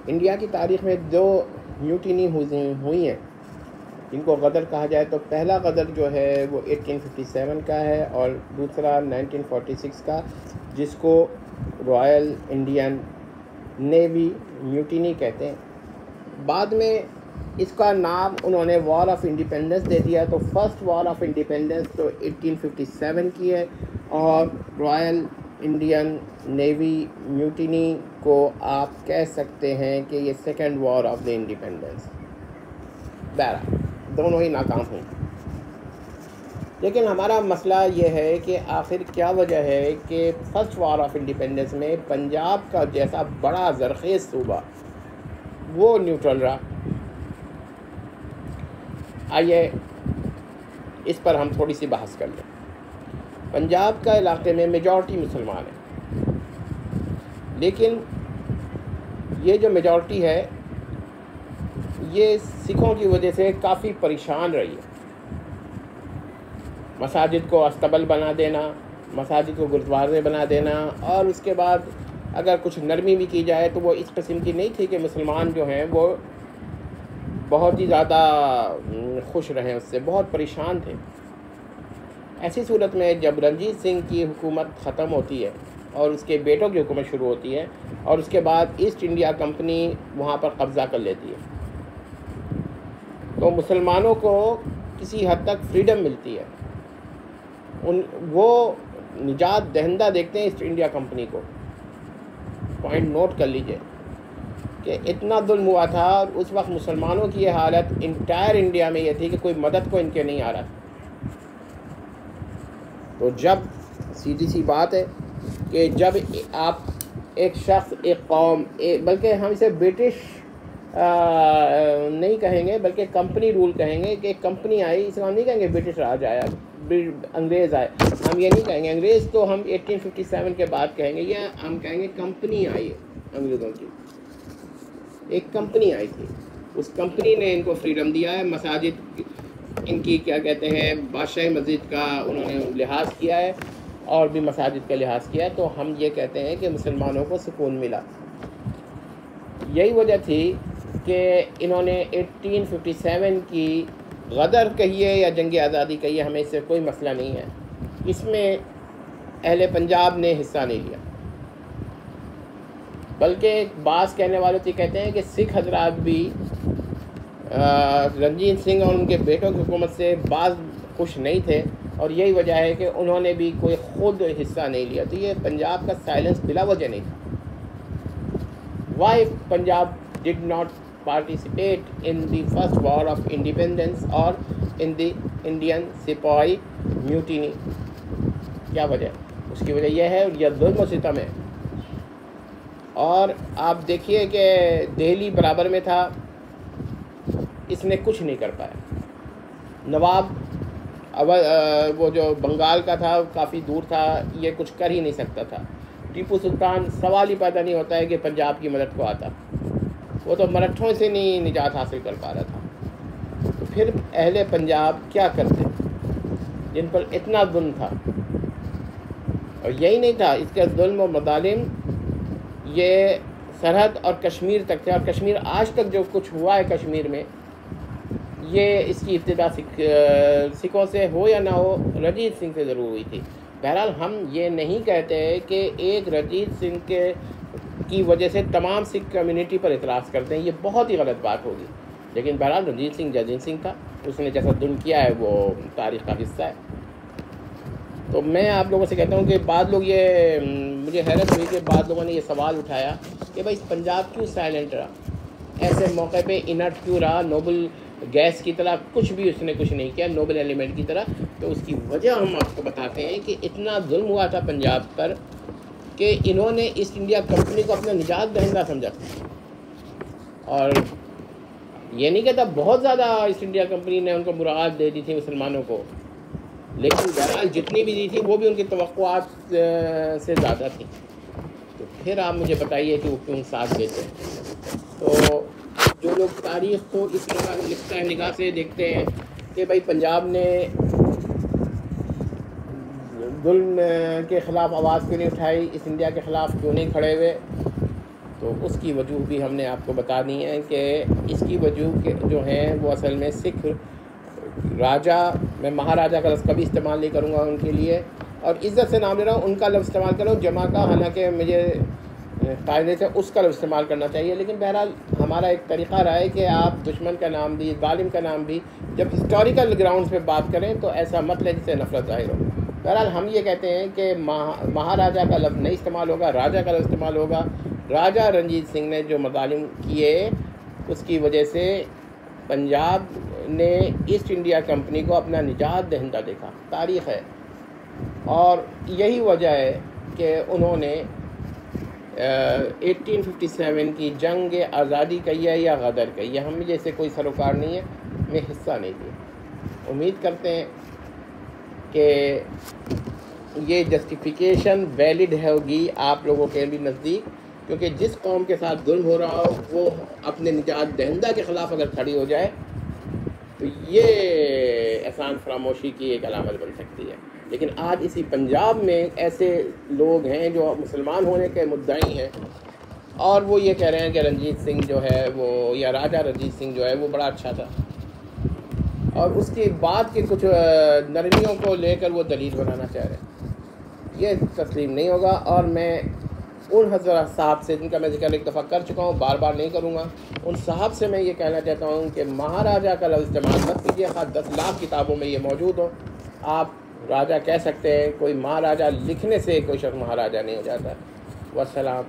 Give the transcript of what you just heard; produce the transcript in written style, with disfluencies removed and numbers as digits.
India की तारीख़ में दो म्यूटिनी हुई हैं जिनको गदर कहा जाए तो पहला गदर जो है वो 1857 का है और दूसरा 1946 का, जिसको रॉयल इंडियन नेवी म्यूटिनी कहते हैं। बाद में इसका नाम उन्होंने वॉर ऑफ इंडिपेंडेंस दे दिया। तो फर्स्ट वॉर ऑफ इंडिपेंडेंस तो 1857 की है और रॉयल इंडियन नेवी म्यूटिनी को आप कह सकते हैं कि ये second war of the independence. बहरहाल दोनों ही नाकाम हुई। लेकिन हमारा मसला ये है कि आखिर क्या वजह है कि फर्स्ट वॉर ऑफ इंडिपेंडेंस में पंजाब का जैसा बड़ा ज़रख़ेज़ सूबा वो न्यूट्रल रहा। आइए इस पर हम थोड़ी सी बहस कर लें। पंजाब का इलाके में मेजॉरिटी मुसलमान है, लेकिन ये जो मेजॉरिटी है ये सिखों की वजह से काफ़ी परेशान रही है। मसाजिद को अस्तबल बना देना, मसाजिद को गुरुद्वारे बना देना, और उसके बाद अगर कुछ नरमी भी की जाए तो वो इस किस्म की नहीं थी कि मुसलमान जो हैं वो बहुत ही ज़्यादा खुश रहें, उससे बहुत परेशान थे। ऐसी सूरत में जब रणजीत सिंह की हुकूमत ख़त्म होती है और उसके बेटों की हुकूमत शुरू होती है और उसके बाद ईस्ट इंडिया कंपनी वहाँ पर कब्ज़ा कर लेती है, तो मुसलमानों को किसी हद तक फ्रीडम मिलती है। वो निजात दहिंदा देखते हैं ईस्ट इंडिया कंपनी को। पॉइंट नोट कर लीजिए कि इतना जुल्म हुआ था और उस वक्त मुसलमानों की ये हालत इंटायर इंडिया में ये थी कि कोई मदद को इनके नहीं आ रहा था। तो जब सीधी सी बात है कि जब आप एक शख्स, एक कौम, बल्कि हम इसे ब्रिटिश नहीं कहेंगे बल्कि कंपनी रूल कहेंगे कि एक कंपनी आई, इसे हम नहीं कहेंगे ब्रिटिश राज आया, अंग्रेज़ आए, हम ये नहीं कहेंगे। अंग्रेज़ तो हम 1857 के बाद कहेंगे, या हम कहेंगे कंपनी आई है अंग्रेज़ों की। एक कंपनी आई थी, उस कंपनी ने इनको फ्रीडम दिया है। मसाजिद इनकी क्या कहते हैं, बादशाही मस्जिद का उन्होंने लिहाज किया है और भी मसाजिद का लिहाज किया है। तो हम ये कहते हैं कि मुसलमानों को सुकून मिला। यही वजह थी कि इन्होंने 1857 की गदर कहिए या जंग आज़ादी कहिए, हमें इससे कोई मसला नहीं है, इसमें अहले पंजाब ने हिस्सा नहीं लिया। बल्कि बास कहने वाले तो कहते हैं कि सिख हजरात भी रणजीत सिंह और उनके बेटों की हुकूमत से बाज़ खुश नहीं थे और यही वजह है कि उन्होंने भी कोई ख़ुद हिस्सा नहीं लिया। तो ये पंजाब का साइलेंस बिला वजह नहीं था। Why Punjab did not participate in the first war of independence और in the Indian sipahi mutiny? क्या वजह? उसकी वजह यह है, यह जुल्म और सितम है। और आप देखिए कि दिल्ली बराबर में था, इसने कुछ नहीं कर पाया। नवाब वो जो बंगाल का था काफ़ी दूर था, ये कुछ कर ही नहीं सकता था। टीपू सुल्तान, सवाल ही पैदा नहीं होता है कि पंजाब की मदद को आता, वो तो मराठों से नहीं निजात हासिल कर पा रहा था। तो फिर अहले पंजाब क्या करते जिन पर इतना जुल्म था? और यही नहीं था, इसके जुल्म और मज़ालिम ये सरहद और कश्मीर तक थे। और कश्मीर आज तक जो कुछ हुआ है कश्मीर में, ये इसकी इब्तिदा सिखों से हो या ना हो, रणजीत सिंह से ज़रूर हुई थी। बहरहाल हम ये नहीं कहते कि एक रणजीत सिंह की वजह से तमाम सिख कम्युनिटी पर इतराज़ करते हैं, ये बहुत ही गलत बात होगी। लेकिन बहरहाल रणजीत सिंह था, उसने जैसा जुल्म किया है वो तारीख़ का हिस्सा है। तो मैं आप लोगों से कहता हूँ कि बाद लोग ये, मुझे हैरत हुई कि बाद लोगों ने ये सवाल उठाया कि भाई पंजाब क्यों साइलेंट रहा, ऐसे मौके पे इनर्ट क्यों रहा, नोबल गैस की तरह कुछ भी उसने कुछ नहीं किया, नोबल एलिमेंट की तरह। तो उसकी वजह हम आपको बताते हैं कि इतना जुल्म हुआ था पंजाब पर कि इन्होंने ईस्ट इंडिया कंपनी को अपना निजात दहिंदा समझा। और ये नहीं कहता बहुत ज़्यादा ईस्ट इंडिया कंपनी ने उनको मुराद दे दी थी मुसलमानों को, लेकिन बहरहाल जितनी भी दी थी वो भी उनकी तवक्कुआत से ज़्यादा थी। तो फिर आप मुझे बताइए कि वो क्यों साथ देते हैं। तो जो लोग तारीख़ को इस तरह लिखता है निगाह से देखते हैं कि भाई पंजाब ने जुल्म के ख़िलाफ़ आवाज़ क्यों नहीं उठाई, इस इंडिया के ख़िलाफ़ क्यों नहीं खड़े हुए, तो उसकी वजूह भी हमने आपको बता दी है कि इसकी वजूह के जो हैं वो असल में सिख राजा, मैं महाराजा का लफ्ज़ कभी इस्तेमाल नहीं करूँगा उनके लिए, और इज़्ज़त से नाम ले रहा हूँ, उनका लफ्ज़ इस्तेमाल कर रहा हूँ, जमा का, हालांकि मुझे कायदे से उसका लफ्ज़ इस्तेमाल करना चाहिए, लेकिन बहरहाल हमारा एक तरीक़ा रहा है कि आप दुश्मन का नाम भी, जालिम का नाम भी जब हिस्टोरिकल ग्राउंड्स पे बात करें तो ऐसा मत लें जिससे नफरत ज़ाहिर हो। बहरहाल हम ये कहते हैं कि महाराजा का लफ्ज़ नहीं इस्तेमाल होगा, राजा का लफ्ज़ इस्तेमाल होगा। राजा रणजीत सिंह ने जो मज़ालिम किए उसकी वजह से पंजाब ने ईस्ट इंडिया कंपनी को अपना निजात दहिंदा देखा, तारीख़ है, और यही वजह है कि उन्होंने 1857 की जंग आज़ादी कही है या गदर कही है, हम जैसे कोई सरोकार नहीं है, में हिस्सा नहीं लिया। उम्मीद करते हैं कि ये जस्टिफिकेशन वैलिड होगी आप लोगों के भी नज़दीक, क्योंकि जिस कौम के साथ जुल्म हो रहा हो वो अपने निजात दहिंदा के ख़िलाफ़ अगर खड़ी हो जाए तो ये एहसान फरामोशी की एक अलामत बन सकती है। लेकिन आज इसी पंजाब में ऐसे लोग हैं जो मुसलमान होने के मुद्दाई हैं और वो ये कह रहे हैं कि रणजीत सिंह जो है वो, या राजा रणजीत सिंह जो है वो बड़ा अच्छा था, और उसके बाद के कुछ नरमियों को लेकर वो दलील बनाना चाह रहे हैं। ये तस्लीम नहीं होगा, और मैं उन हज़रत साहब से, जिनका मैं जिक्र एक दफ़ा कर चुका हूँ, बार बार नहीं करूँगा, उन साहब से मैं ये कहना चाहता हूँ कि महाराजा का लफ्ज़ इस्तेमाल मत कीजिए, ख़ास 10 लाख किताबों में ये मौजूद हो। आप राजा कह सकते हैं, कोई महाराजा लिखने से कोई शख्स महाराजा नहीं हो जाता। वस्सलाम।